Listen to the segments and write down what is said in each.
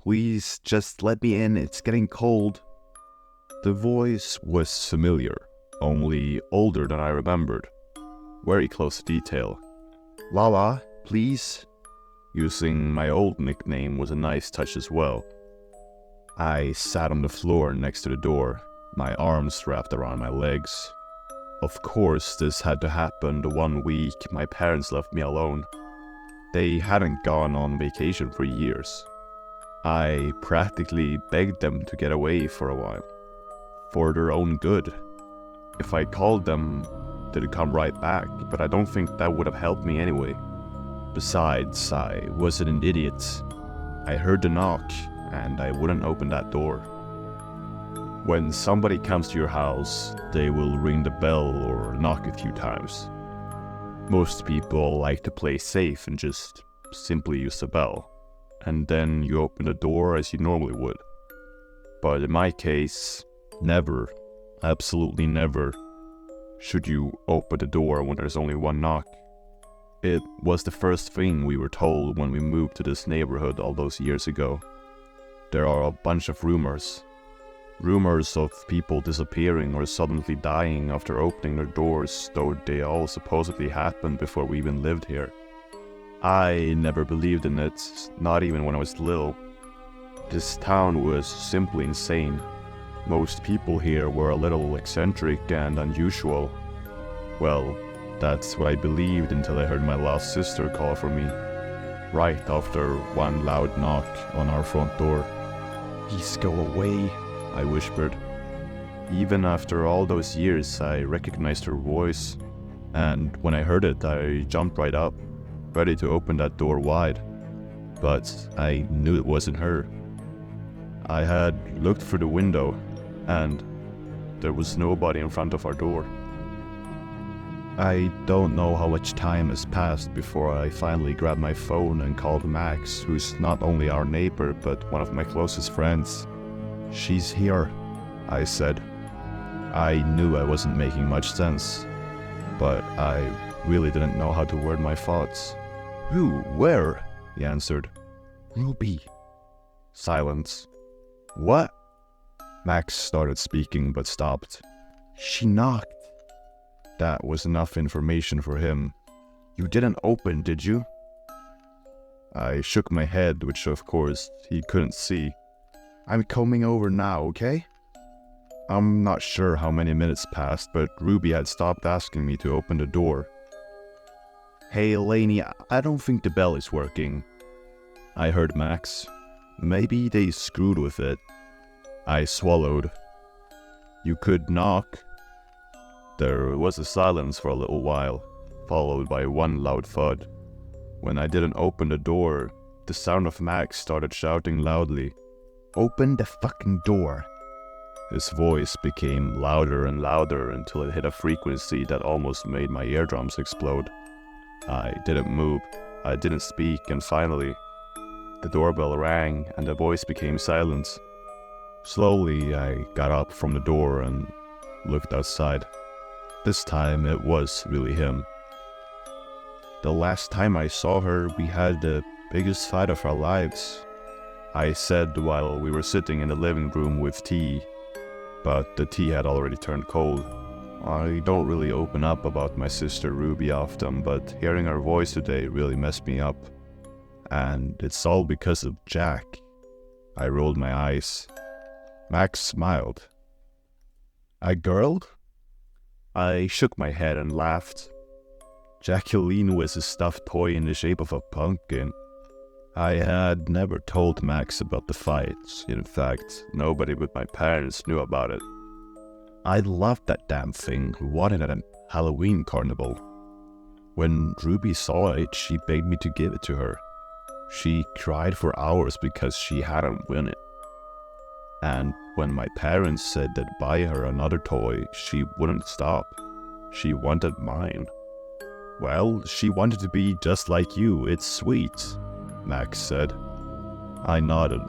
please just let me in, it's getting cold. The voice was familiar, only older than I remembered. Very close to detail. Lala, please? Using my old nickname was a nice touch as well. I sat on the floor next to the door, my arms wrapped around my legs. Of course, this had to happen the 1 week my parents left me alone. They hadn't gone on vacation for years. I practically begged them to get away for a while. For their own good. If I called them, they'd come right back, but I don't think that would have helped me anyway. Besides, I wasn't an idiot. I heard the knock, and I wouldn't open that door. When somebody comes to your house, they will ring the bell or knock a few times. Most people like to play safe and just simply use the bell, and then you open the door as you normally would. But in my case, never, absolutely never, should you open the door when there's only one knock. It was the first thing we were told when we moved to this neighborhood all those years ago. There are a bunch of rumors. Rumors of people disappearing or suddenly dying after opening their doors, though they all supposedly happened before we even lived here. I never believed in it, not even when I was little. This town was simply insane. Most people here were a little eccentric and unusual. Well, that's what I believed until I heard my lost sister call for me, right after one loud knock on our front door. "Please go away," I whispered. Even after all those years, I recognized her voice, and when I heard it, I jumped right up, ready to open that door wide. But I knew it wasn't her. I had looked through the window, and there was nobody in front of our door. I don't know how much time has passed before I finally grabbed my phone and called Max, who's not only our neighbor, but one of my closest friends. "She's here," I said. I knew I wasn't making much sense, but I really didn't know how to word my thoughts. "Who? Where?" he answered. "Ruby." Silence. "What?" Max started speaking but stopped. "She knocked." That was enough information for him. "You didn't open, did you?" I shook my head, which of course he couldn't see. "I'm coming over now, okay?" I'm not sure how many minutes passed, but Ruby had stopped asking me to open the door. "Hey, Lainey, I don't think the bell is working," I heard Max. Maybe they screwed with it. I swallowed. "You could knock." There was a silence for a little while, followed by one loud thud. When I didn't open the door, the sound of Max started shouting loudly, "Open the fucking door." His voice became louder and louder until it hit a frequency that almost made my eardrums explode. I didn't move, I didn't speak, and finally, the doorbell rang and the voice became silent. Slowly, I got up from the door and looked outside. This time, it was really him. "The last time I saw her, we had the biggest fight of our lives," I said while we were sitting in the living room with tea, but the tea had already turned cold. I don't really open up about my sister Ruby often, but hearing her voice today really messed me up. And it's all because of Jack. I rolled my eyes. Max smiled. "A girl?" I shook my head and laughed. Jacqueline was a stuffed toy in the shape of a pumpkin. I had never told Max about the fights. In fact, nobody but my parents knew about it. I loved that damn thing, who won it at a Halloween carnival. When Ruby saw it, she begged me to give it to her. She cried for hours because she hadn't won it. And when my parents said they'd buy her another toy, she wouldn't stop. She wanted mine. "Well, she wanted to be just like you, it's sweet," Max said. I nodded.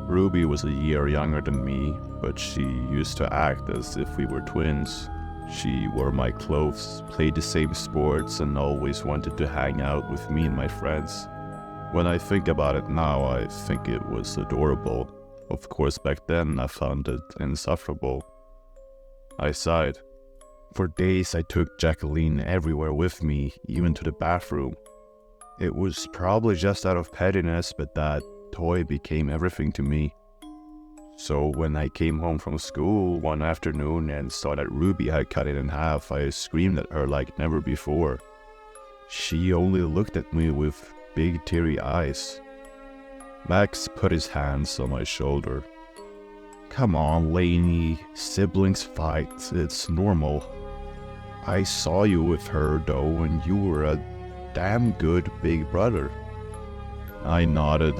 Ruby was a year younger than me, but she used to act as if we were twins. She wore my clothes, played the same sports, and always wanted to hang out with me and my friends. When I think about it now, I think it was adorable. Of course, back then I found it insufferable. I sighed. For days I took Jacqueline everywhere with me, even to the bathroom. It was probably just out of pettiness, but that toy became everything to me. So when I came home from school one afternoon and saw that Ruby had cut it in half, I screamed at her like never before. She only looked at me with big teary eyes. Max put his hands on my shoulder. Come on, Lainey, siblings fight, it's normal. I saw you with her though, and you were a damn good big brother. I nodded.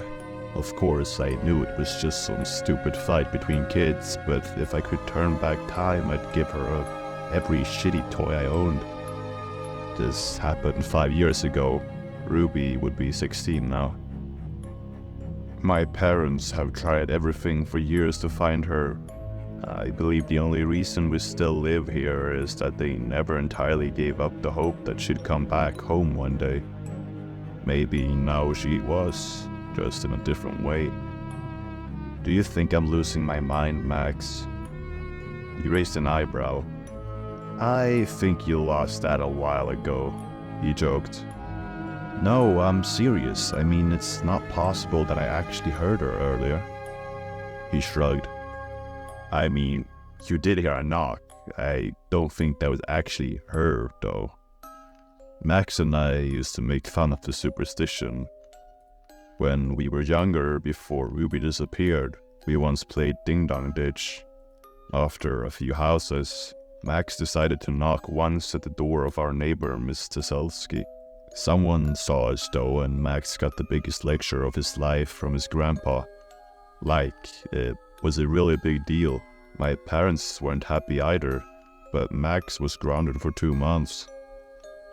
Of course, I knew it was just some stupid fight between kids, but if I could turn back time, I'd give her every shitty toy I owned. This happened 5 years ago. Ruby would be 16 now. My parents have tried everything for years to find her. I believe the only reason we still live here is that they never entirely gave up the hope that she'd come back home one day. Maybe now she was, just in a different way. Do you think I'm losing my mind, Max? He raised an eyebrow. I think you lost that a while ago, he joked. No, I'm serious. I mean, it's not possible that I actually heard her earlier. He shrugged. I mean, you did hear a knock. I don't think that was actually her, though. Max and I used to make fun of the superstition. When we were younger, before Ruby disappeared, we once played Ding Dong Ditch. After a few houses, Max decided to knock once at the door of our neighbor, Miss Teselsky. Someone saw us though, and Max got the biggest lecture of his life from his grandpa. Like, it was a really big deal. My parents weren't happy either, but Max was grounded for 2 months,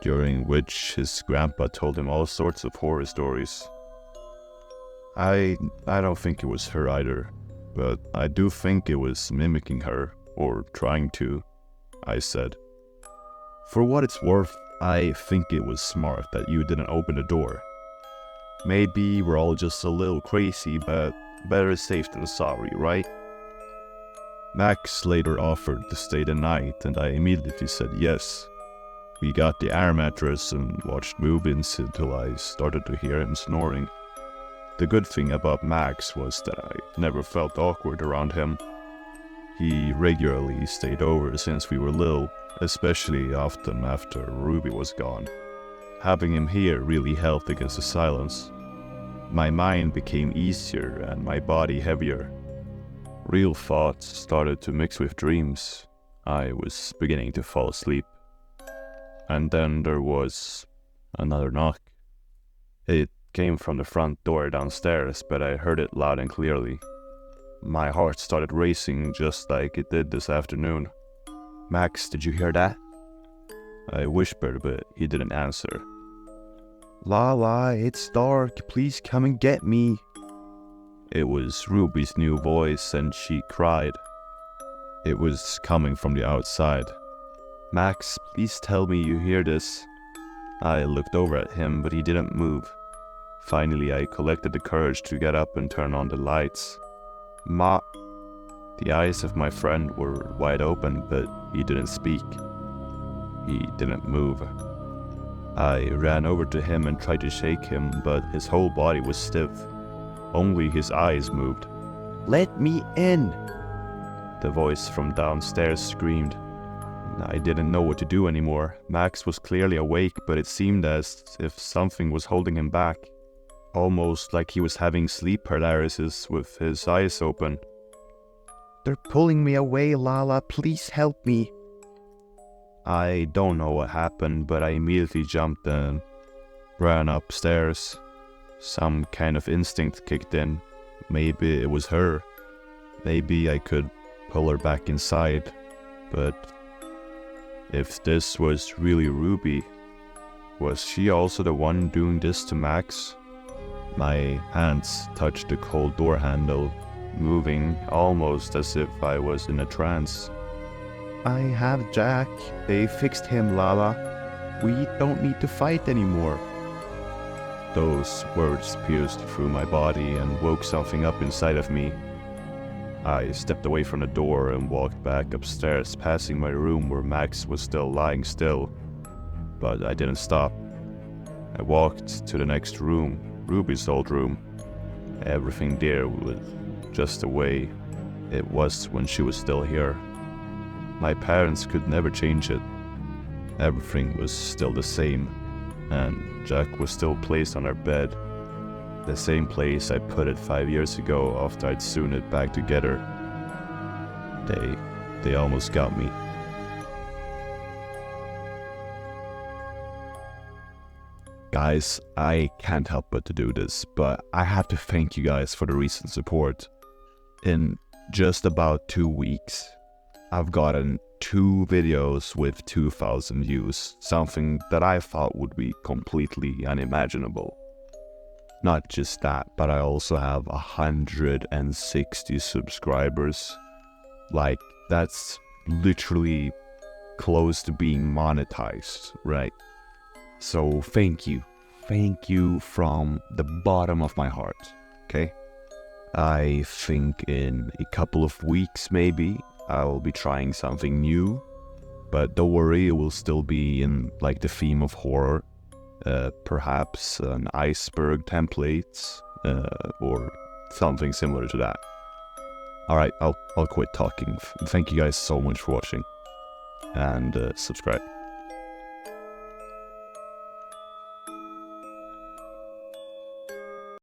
during which his grandpa told him all sorts of horror stories. I don't think it was her either, but I do think it was mimicking her, or trying to, I said. For what it's worth, I think it was smart that you didn't open the door. Maybe we're all just a little crazy, but better safe than sorry, right? Max later offered to stay the night, and I immediately said yes. We got the air mattress and watched movies until I started to hear him snoring. The good thing about Max was that I never felt awkward around him. He regularly stayed over since we were little, especially often after Ruby was gone. Having him here really helped against the silence. My mind became easier and my body heavier. Real thoughts started to mix with dreams. I was beginning to fall asleep. And then there was another knock. It came from the front door downstairs, but I heard it loud and clearly. My heart started racing just like it did this afternoon. Max, did you hear that? I whispered, but he didn't answer. Lala, it's dark. Please come and get me. It was Ruby's new voice, and she cried. It was coming from the outside. Max, please tell me you hear this. I looked over at him, but he didn't move. Finally, I collected the courage to get up and turn on the lights. Ma. The eyes of my friend were wide open, but he didn't speak. He didn't move. I ran over to him and tried to shake him, but his whole body was stiff. Only his eyes moved. Let me in! The voice from downstairs screamed. I didn't know what to do anymore. Max was clearly awake, but it seemed as if something was holding him back. Almost like he was having sleep paralysis with his eyes open. They're pulling me away, Lala. Please help me. I don't know what happened, but I immediately jumped and ran upstairs. Some kind of instinct kicked in. Maybe it was her. Maybe I could pull her back inside. But if this was really Ruby, was she also the one doing this to Max? My hands touched the cold door handle, moving almost as if I was in a trance. I have Jack. They fixed him, Lala. We don't need to fight anymore. Those words pierced through my body and woke something up inside of me. I stepped away from the door and walked back upstairs, passing my room where Max was still lying still. But I didn't stop. I walked to the next room, Ruby's old room. Everything there was just the way it was when she was still here. My parents could never change it. Everything was still the same, and Jack was still placed on our bed. The same place I put it 5 years ago after I'd sewn it back together. They almost got me. Guys, I can't help but to do this, but I have to thank you guys for the recent support. In just about 2 weeks, I've gotten 2 videos with 2,000 views, something that I thought would be completely unimaginable. Not just that, but I also have 160 subscribers. Like, that's literally close to being monetized, right? So thank you from the bottom of my heart, okay? I think in a couple of weeks maybe I'll be trying something new, but don't worry, it will still be in like the theme of horror, perhaps an iceberg template, or something similar to that. Alright, I'll quit talking. Thank you guys so much for watching, and subscribe.